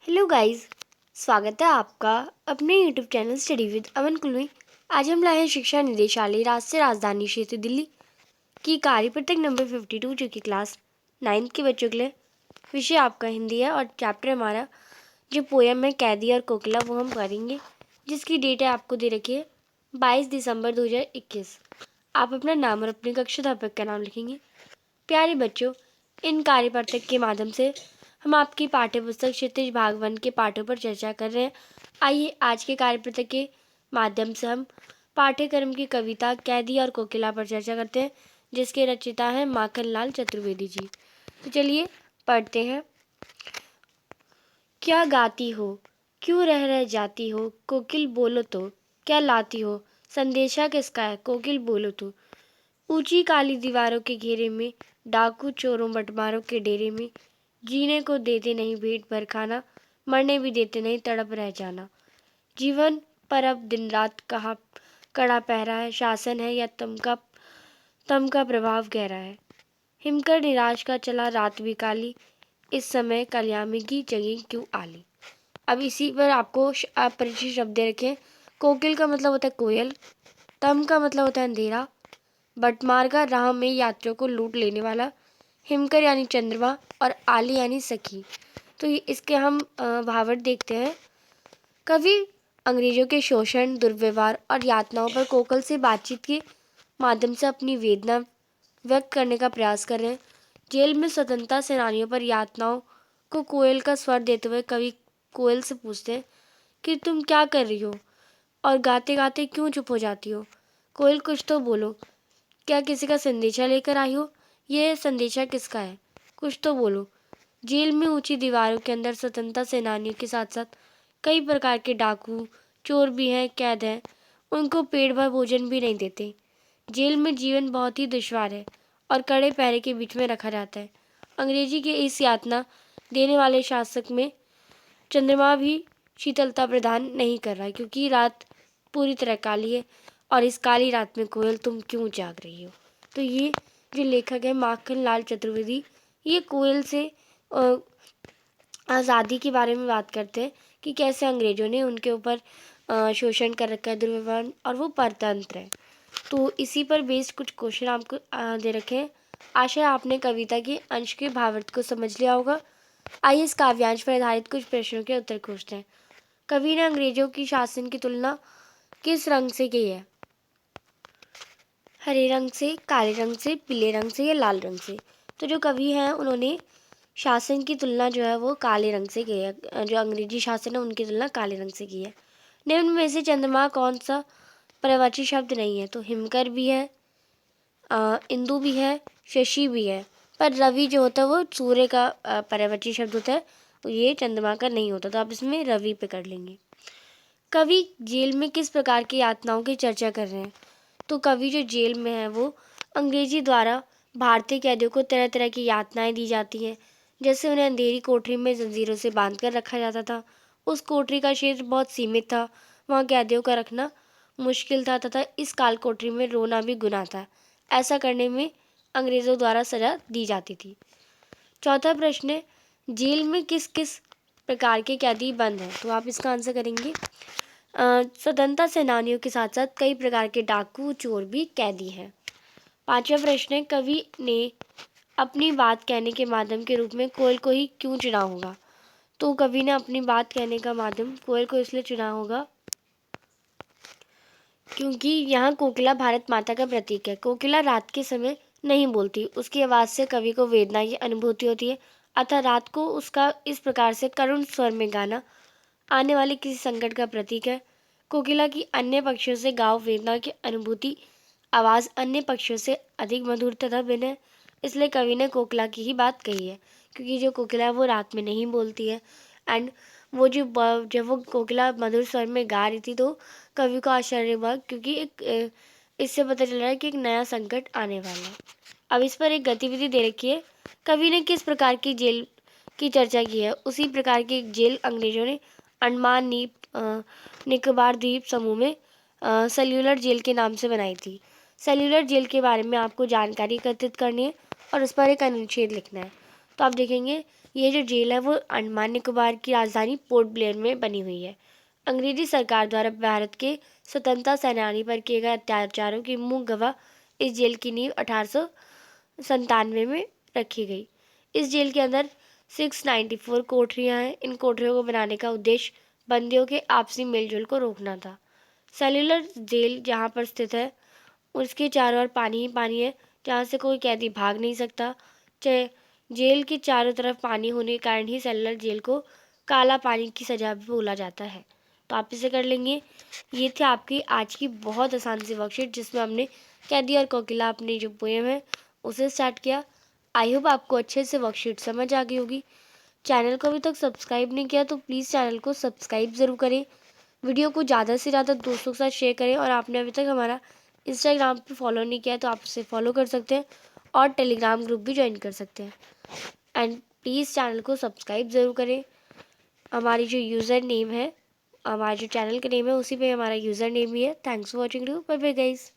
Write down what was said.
Hello guys, स्वागत है आपका अपने यूट्यूब चैनल स्टडी विद अमन कुल में। आज हम लाए हैं शिक्षा निदेशालय राष्ट्रीय राजधानी क्षेत्र दिल्ली की कार्यपत्रक नंबर 52 जो कि क्लास 9th के बच्चों के लिए। विषय आपका हिंदी है और चैप्टर हमारा जो पोयम है कैदी और कोकिला वो हम करेंगे, जिसकी डेट है आपको दे रखी है 22 दिसंबर 2021। आप अपना नाम और अपने कक्षाध्यापक का नाम लिखेंगे। प्यारे बच्चों, इन कार्यपत्रक के माध्यम से हम आपकी पाठ्यपुस्तक क्षितिज भाग 1 के पाठों पर चर्चा कर रहे हैं। आइए आज के कार्यपत्रक के माध्यम से हम पाठ्यक्रम की कविता कैदी और कोकिला पर चर्चा करते हैं, जिसके रचयिता हैं माखनलाल चतुर्वेदी जी। तो चलिए पढ़ते हैं। क्या गाती हो, क्यों रह जाती हो, कोकिल बोलो तो क्या लाती हो, संदेशा किसका है, कोकिल बोलो तो। ऊंची काली दीवारों के घेरे में, डाकू चोरों बटमारों के डेरे में, जीने को देते नहीं पेट भर खाना, मरने भी देते नहीं तड़प रह जाना। जीवन पर अब दिन रात कहाँ कड़ा पहरा है, शासन है या तम का प्रभाव गहरा है। हिमकर निराश का चला रात भी काली, इस समय कल्यामी की जगह क्यों आली। अब इसी पर आपको आप परिचित शब्द दे रखें। कोकिल का मतलब होता है कोयल, तम का मतलब होता है अंधेरा, बटमार्गा राह में यात्रियों को लूट लेने वाला, हिमकर यानी चंद्रमा और आली यानी सखी। तो इसके हम भावार्थ देखते हैं। कवि अंग्रेजों के शोषण, दुर्व्यवहार और यातनाओं पर कोकिल से बातचीत के माध्यम से अपनी वेदना व्यक्त करने का प्रयास कर रहे हैं। जेल में स्वतंत्रता सेनानियों पर यातनाओं को कोयल का स्वर देते हुए कवि कोयल से पूछते हैं कि तुम क्या कर रही हो और गाते गाते क्यों चुप हो जाती हो। कोयल कुछ तो बोलो, क्या किसी का संदेशा लेकर आई हो, ये संदेशा किसका है, कुछ तो बोलो। जेल में ऊंची दीवारों के अंदर स्वतंत्रता सेनानियों के साथ साथ कई प्रकार के डाकू चोर भी हैं, कैद हैं, उनको पेट भर भोजन भी नहीं देते। जेल में जीवन बहुत ही दुश्वार है और कड़े पहरे के बीच में रखा जाता है। अंग्रेजी के इस यातना देने वाले शासक में चंद्रमा भी शीतलता प्रदान नहीं कर रहा है, क्योंकि रात पूरी तरह काली है और इस काली रात में कोयल तुम क्यों जाग रही हो। तो ये जो लेखक है माखनलाल चतुर्वेदी, ये कोयल से आज़ादी के बारे में बात करते हैं कि कैसे अंग्रेजों ने उनके ऊपर शोषण कर रखा है, दुर्व्यवहार, और वो परतंत्र है। तो इसी पर बेस्ड कुछ क्वेश्चन आपको दे रखे हैं। आशा है आपने कविता के अंश के भावार्थ को समझ लिया होगा। आइए इस काव्यांश पर आधारित कुछ प्रश्नों के उत्तर खोजते हैं। कवि ने अंग्रेजों की शासन की तुलना किस रंग से की है? हरे रंग से, काले रंग से, पीले रंग से या लाल रंग से? तो जो कवि हैं उन्होंने शासन की तुलना जो है वो काले रंग से की है। जो अंग्रेजी शासन है उनकी तुलना काले रंग से की है। निम्न में से चंद्रमा कौन सा पर्यायवाची शब्द नहीं है? तो हिमकर भी है, इंदु भी है, शशि भी है, पर रवि जो होता है वो सूर्य का पर्यायवाची शब्द होता है, तो ये चंद्रमा का नहीं होता। तो आप इसमें रवि पे कर लेंगे। कवि जेल में किस प्रकार की यातनाओं की चर्चा कर रहे हैं? तो कवि जो जेल में है वो अंग्रेजी द्वारा भारतीय कैदियों को तरह तरह की यातनाएं दी जाती हैं। जैसे उन्हें अंधेरी कोठरी में जंजीरों से बांध कर रखा जाता था। उस कोठरी का क्षेत्र बहुत सीमित था, वहाँ कैदियों का रखना मुश्किल था तथा इस काल कोठरी में रोना भी गुनाह था। ऐसा करने में अंग्रेज़ों द्वारा सजा दी जाती थी। चौथा प्रश्न है, जेल में किस किस प्रकार के कैदी बंद हैं? तो आप इसका आंसर करेंगे। स्वतंत्रता सेनानियों के साथ साथ कई प्रकार के डाकू चोर भी कैदी हैं। पांचवा प्रश्न है, कवि ने अपनी बात कहने के माध्यम के रूप में कोयल को ही क्यों चुना होगा? तो कवि ने अपनी बात कहने का माध्यम कोयल को इसलिए चुना होगा क्योंकि यहाँ कोकिला भारत माता का प्रतीक है। कोकिला रात के समय नहीं बोलती, उसकी आवाज़ से कवि को वेदना की अनुभूति होती है, अतः रात को उसका इस प्रकार से करुण स्वर में गाना आने वाले किसी संकट का प्रतीक है। कोकिला की अन्य पक्षियों से गाँव वेदना की अनुभूति आवाज़ अन्य पक्षियों से अधिक मधुर तथा भिन्न है, इसलिए कवि ने कोकिला की ही बात कही है, क्योंकि जो कोकिला है वो रात में नहीं बोलती है। एंड वो जब वो कोकिला मधुर स्वर में गा रही थी तो कवि को आश्चर्य हुआ, क्योंकि इससे पता चल रहा है कि एक नया संकट आने वाला है। अब इस पर एक गतिविधि दे रखी है। कवि ने किस प्रकार की जेल की चर्चा की है? उसी प्रकार की एक जेल अंग्रेजों ने अंडमान निकोबार द्वीप समूह में सेल्यूलर जेल के नाम से बनाई थी। सेल्यूलर जेल के बारे में आपको जानकारी एकत्रित करनी है और उस पर एक अनुच्छेद लिखना है। तो आप देखेंगे ये जो जेल है वो अंडमान निकोबार की राजधानी पोर्ट ब्लेयर में बनी हुई है। अंग्रेजी सरकार द्वारा भारत के स्वतंत्रता सेनानी पर किए गए अत्याचारों की मुंह गवाह इस जेल की नींव 1897 में रखी गई। इस जेल के अंदर 694 कोठरियां हैं। इन कोठरियों को बनाने का उद्देश्य बंदियों के आपसी मेलजोल को रोकना था। सेल्युलर जेल जहाँ पर स्थित है उसके चारों ओर पानी ही पानी है, जहाँ से कोई कैदी भाग नहीं सकता। चाहे जेल के चारों तरफ पानी होने के कारण ही सेल्युलर जेल को काला पानी की सजा भी बोला जाता है। तो आप इसे कर लेंगे। ये थी आपकी आज की बहुत आसान सी वर्कशीट जिसमें हमने कैदी और कोकिला अपनी जो पोएम है उसे स्टार्ट किया। आई होप आपको अच्छे से वर्कशीट समझ आ गई होगी। चैनल को अभी तक सब्सक्राइब नहीं किया तो प्लीज़ चैनल को सब्सक्राइब ज़रूर करें। वीडियो को ज़्यादा से ज़्यादा दोस्तों के साथ शेयर करें और आपने अभी तक हमारा इंस्टाग्राम पे फॉलो नहीं किया तो आप उसे फॉलो कर सकते हैं और टेलीग्राम ग्रुप भी ज्वाइन कर सकते हैं। एंड प्लीज़ चैनल को सब्सक्राइब ज़रूर करें। हमारी जो यूज़र नेम है, हमारे जो चैनल का नेम है उसी पे हमारा यूज़र नेम भी है। Thanks for watching. Bye bye guys.